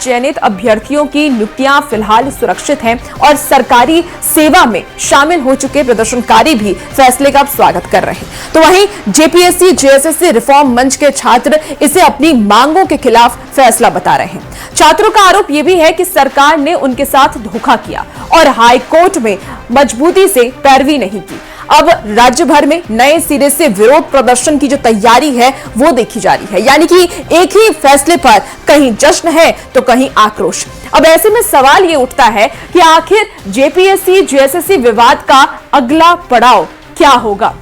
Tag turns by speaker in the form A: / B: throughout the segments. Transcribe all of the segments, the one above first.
A: चयनित अभ्यर्थियों की नियुक्तियां फिलहाल सुरक्षित हैं और सरकारी सेवा में शामिल हो चुके प्रदर्शनकारी भी फैसले का स्वागत कर रहे हैं। तो वहीं जेपीएससी जेएसएससी रिफॉर्म मंच के छात्र इसे अपनी मांगों के खिलाफ फैसला बता रहे हैं। छात्रों का आरोप यह भी है कि सरकार ने उनके साथ धोखा किया और हाईकोर्ट में मजबूती से पैरवी नहीं की। अब राज्य भर में नए सिरे से विरोध प्रदर्शन की जो तैयारी है वो देखी जा रही है, यानी कि एक ही फैसले पर कहीं जश्न है तो कहीं आक्रोश। अब ऐसे में सवाल ये उठता है कि आखिर जेपीएससी जेएसएससी विवाद का अगला पड़ाव क्या होगा।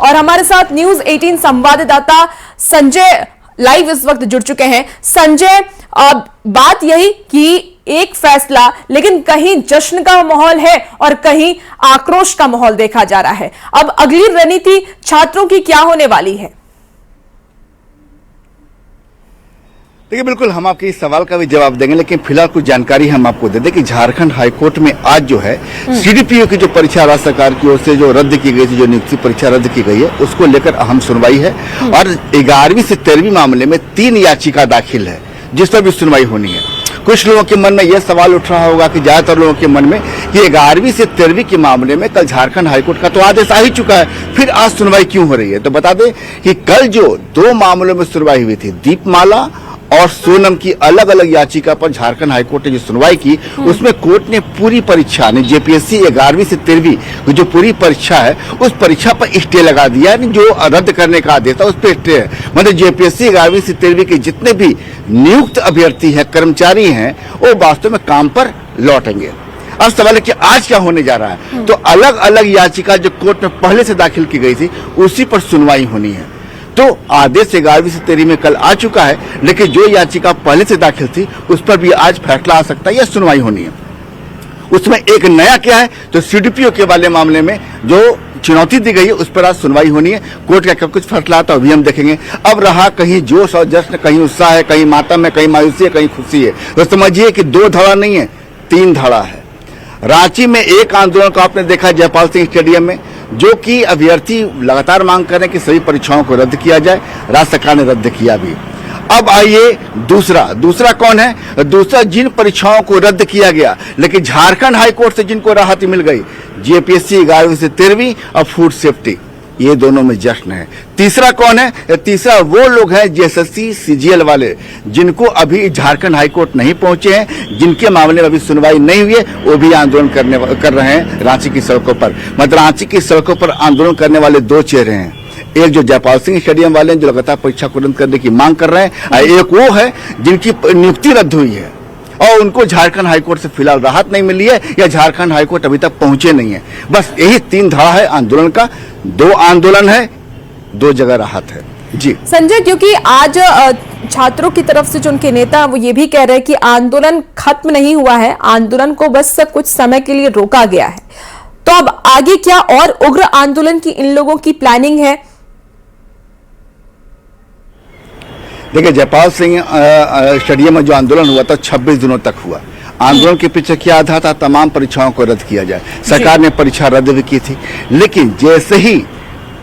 A: और हमारे साथ न्यूज 18 संवाददाता संजय लाइव इस वक्त जुड़ चुके हैं। संजय, बात यही कि एक फैसला, लेकिन कहीं जश्न का माहौल है और कहीं आक्रोश का माहौल देखा जा रहा है। अब अगली रणनीति छात्रों की क्या होने वाली है?
B: देखिए, बिल्कुल हम आपके इस सवाल का भी जवाब देंगे, लेकिन फिलहाल कुछ जानकारी हम आपको दे दें कि झारखंड हाईकोर्ट में आज जो है सीडीपीओ की जो परीक्षा राज्य सरकार की ओर से जो रद्द की गई थी, जो नियुक्ति परीक्षा रद्द की गई है, उसको लेकर अहम सुनवाई है। और 11वीं से 13वीं मामले में 3 याचिका दाखिल है जिस पर भी सुनवाई होनी है। कुछ लोगों के मन में यह सवाल उठ रहा होगा कि ज्यादातर लोगों के मन में कि 11वीं से 13वीं के मामले में कल झारखंड हाईकोर्ट का तो आदेश आ ही चुका है, फिर आज सुनवाई क्यों हो रही है। तो बता दें कि कल जो 2 मामलों में सुनवाई हुई थी, दीपमाला और सोनम की अलग अलग याचिका पर झारखंड हाईकोर्ट ने जो सुनवाई की, उसमें कोर्ट ने पूरी परीक्षा ने जेपीएससी 11वीं से 13वीं जो पूरी परीक्षा है उस परीक्षा पर स्टे लगा दिया। जो रद्द करने का आदेश था उस पर स्टे है। मतलब जेपीएससी 11वीं से 13वीं के जितने भी नियुक्त अभ्यर्थी हैं, कर्मचारी हैं, वो वास्तव में काम पर लौटेंगे। अब सवाल है कि आज क्या होने जा रहा है। तो अलग अलग याचिका जो कोर्ट में पहले से दाखिल की गई थी उसी पर सुनवाई होनी है। तो आदेश 11वीं से 13वीं में कल आ चुका है, लेकिन जो याचिका पहले से दाखिल थी उस पर भी आज फैसला आ सकता है या सुनवाई होनी है। उसमें एक नया क्या है, तो सीडीपीओ के वाले मामले में जो चुनौती दी गई है उस पर आज सुनवाई होनी है। कोर्ट का क्या कुछ फैसला आता है अभी हम देखेंगे। अब रहा कहीं जोश और जश्न, कहीं उत्साह है, कहीं मातम है, कहीं मायूसी है, कहीं खुशी है। तो समझिए कि 2 धड़ा नहीं है, 3 धड़ा है। रांची में एक आंदोलन को आपने देखा जयपाल सिंह स्टेडियम में, जो कि अभ्यर्थी लगातार मांग कर रहे हैं कि सभी परीक्षाओं को रद्द किया जाए। राज्य सरकार ने रद्द किया भी। अब आइए दूसरा कौन है? दूसरा जिन परीक्षाओं को रद्द किया गया लेकिन झारखंड हाईकोर्ट से जिनको राहत मिल गई, जेपीएससी 11वीं से 13वीं और फूड सेफ्टी, ये दोनों में जश्न है। तीसरा कौन है? तीसरा वो लोग हैं जेएसएससी सीजीएल वाले, जिनको अभी झारखंड हाईकोर्ट नहीं पहुंचे हैं, जिनके मामले में अभी सुनवाई नहीं हुई है, वो भी आंदोलन कर रहे हैं रांची की सड़कों पर। मतलब रांची की सड़कों पर आंदोलन करने वाले 2 चेहरे हैं। एक जो जयपाल सिंह स्टेडियम वाले हैं जो लगातार परीक्षा को रद्द करने की मांग कर रहे हैं, और एक वो है जिनकी नियुक्ति रद्द हुई है और उनको झारखंड हाईकोर्ट से फिलहाल राहत नहीं मिली है या झारखंड हाईकोर्ट अभी तक पहुंचे नहीं है। बस यही 3 धड़ा है आंदोलन का। 2 आंदोलन है, 2 जगह राहत है। जी
A: संजय, क्योंकि आज छात्रों की तरफ से जो उनके नेता वो ये भी कह रहे हैं कि आंदोलन खत्म नहीं हुआ है, आंदोलन को बस कुछ समय के लिए रोका गया है। तो अब आगे क्या और उग्र आंदोलन की इन लोगों की प्लानिंग है?
B: देखिए, जयपाल सिंह स्टेडियम में जो आंदोलन हुआ था 26 दिनों तक हुआ। आंदोलन के पीछे क्या आधार था? तमाम परीक्षाओं को रद्द किया जाए। सरकार ने परीक्षा रद्द भी की थी, लेकिन जैसे ही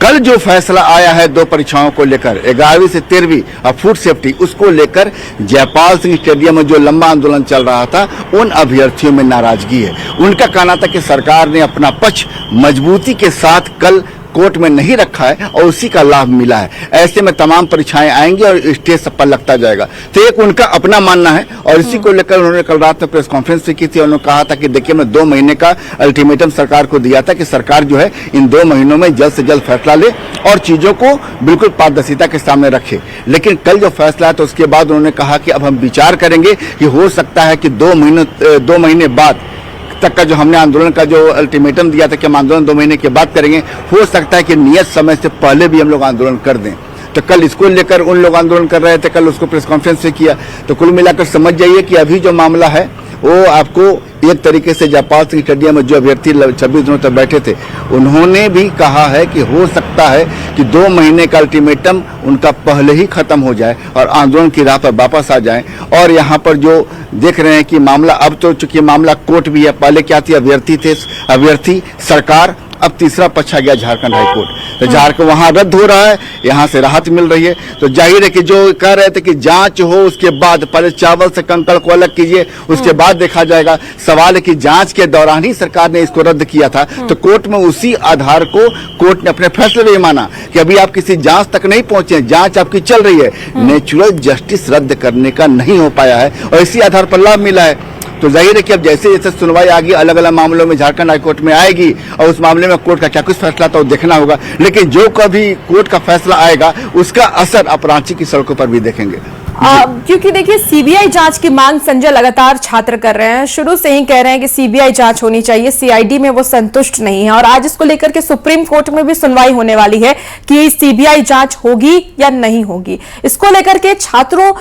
B: कल जो फैसला आया है 2 परीक्षाओं को लेकर, 11वीं से 13वीं और फूड सेफ्टी, उसको लेकर जयपाल सिंह स्टेडियम में जो लंबा आंदोलन चल रहा था उन अभ्यर्थियों में नाराजगी है। उनका कहना था कि सरकार ने अपना पक्ष मजबूती के साथ कल कोर्ट में नहीं रखा है और उसी का लाभ मिला है। ऐसे में तमाम परीक्षाएं आएंगी और स्टेज सब पर लगता जाएगा। तो एक उनका अपना मानना है और इसी को लेकर उन्होंने कल रात में प्रेस कॉन्फ्रेंस भी की थी। उन्होंने कहा था कि देखिए, मैं 2 महीने का अल्टीमेटम सरकार को दिया था कि सरकार जो है इन 2 महीनों में जल्द से जल्द फैसला ले और चीजों को बिल्कुल पारदर्शिता के सामने रखे। लेकिन कल जो फैसला है तो उसके बाद उन्होंने कहा कि अब हम विचार करेंगे कि हो सकता है कि 2 महीने बाद तक का जो हमने आंदोलन का जो अल्टीमेटम दिया था कि हम आंदोलन 2 महीने के बाद करेंगे, हो सकता है कि नियत समय से पहले भी हम लोग आंदोलन कर दें। तो कल इसको लेकर उन लोग आंदोलन कर रहे थे, कल उसको प्रेस कॉन्फ्रेंस से किया। तो कुल मिलाकर समझ जाइए कि अभी जो मामला है वो आपको एक तरीके से जयपाल सिंह स्टेडियम में जो अभ्यर्थी 26 दिनों तक बैठे थे, उन्होंने भी कहा है कि हो सकता है कि 2 महीने का अल्टीमेटम उनका पहले ही खत्म हो जाए और आंदोलन की राह पर वापस आ जाएं। और यहाँ पर जो देख रहे हैं कि मामला अब तो चूंकि मामला कोर्ट भी है, पहले क्या थी, अभ्यर्थी थे, अभ्यर्थी सरकार अब तीसरा पक्ष आ गया झारखंड हाईकोर्ट। तो झारखंड वहां रद्द हो रहा है, यहाँ से राहत मिल रही है। तो जाहिर है कि जो कह रहे थे कि जांच हो उसके बाद पहले चावल से कंकड़ को अलग कीजिए, उसके बाद देखा जाएगा। सवाल है कि जांच के दौरान ही सरकार ने इसको रद्द किया था, तो कोर्ट में उसी आधार को कोर्ट ने अपने फैसले में माना कि अभी आप किसी जांच तक नहीं पहुंचे, जांच आपकी चल रही है, नेचुरल जस्टिस रद्द करने का नहीं हो पाया है और इसी आधार पर लाभ मिला है। तो जाहिर है कि अब जैसे जैसे सुनवाई आगे अलग अलग मामलों में झारखंड हाईकोर्ट में आएगी और उस मामले में कोर्ट का क्या कुछ फैसला था वो देखना होगा, लेकिन जो कभी कोर्ट का फैसला आएगा उसका असर अब रांची की सड़कों पर भी देखेंगे।
A: क्योंकि देखिए सीबीआई जांच की मांग संजय लगातार छात्र कर रहे हैं, शुरू से ही कह रहे हैं कि सीबीआई जांच होनी चाहिए, सीआईडी में वो संतुष्ट नहीं है और आज इसको लेकर के सुप्रीम कोर्ट में भी सुनवाई होने वाली है कि सीबीआई जांच होगी या नहीं होगी। इसको लेकर के छात्रों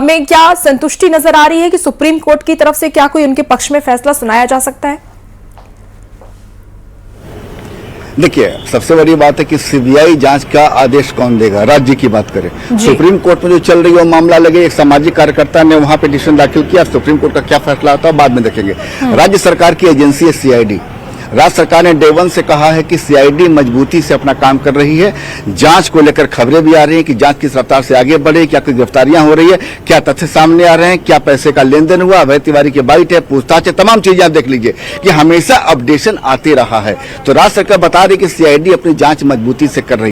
A: में क्या संतुष्टि नजर आ रही है कि सुप्रीम कोर्ट की तरफ से क्या कोई उनके पक्ष में फैसला सुनाया जा सकता है?
B: देखिए, सबसे बड़ी बात है कि सीबीआई जांच का आदेश कौन देगा, राज्य की बात करें। सुप्रीम कोर्ट में जो चल रही है वो मामला लगे, एक सामाजिक कार्यकर्ता ने वहां पिटीशन दाखिल किया, सुप्रीम कोर्ट का क्या फैसला आता है बाद में देखेंगे। राज्य सरकार की एजेंसी है सीआईडी। राज्य सरकार ने डे 1 से कहा है कि सीआईडी मजबूती से अपना काम कर रही है। जांच को लेकर खबरें भी आ रही हैं कि जांच किस रफ्तार से आगे बढ़े, क्या कोई गिरफ्तारियां हो रही है, क्या तथ्य सामने आ रहे हैं, क्या पैसे का लेन देन हुआ, अभय तिवारी की बाइट है, पूछताछ है, तमाम चीजें आप देख लीजिए कि हमेशा अपडेशन आते रहा है। तो राज्य सरकार बता रही है कि सीआईडी अपनी जांच मजबूती से कर रही है।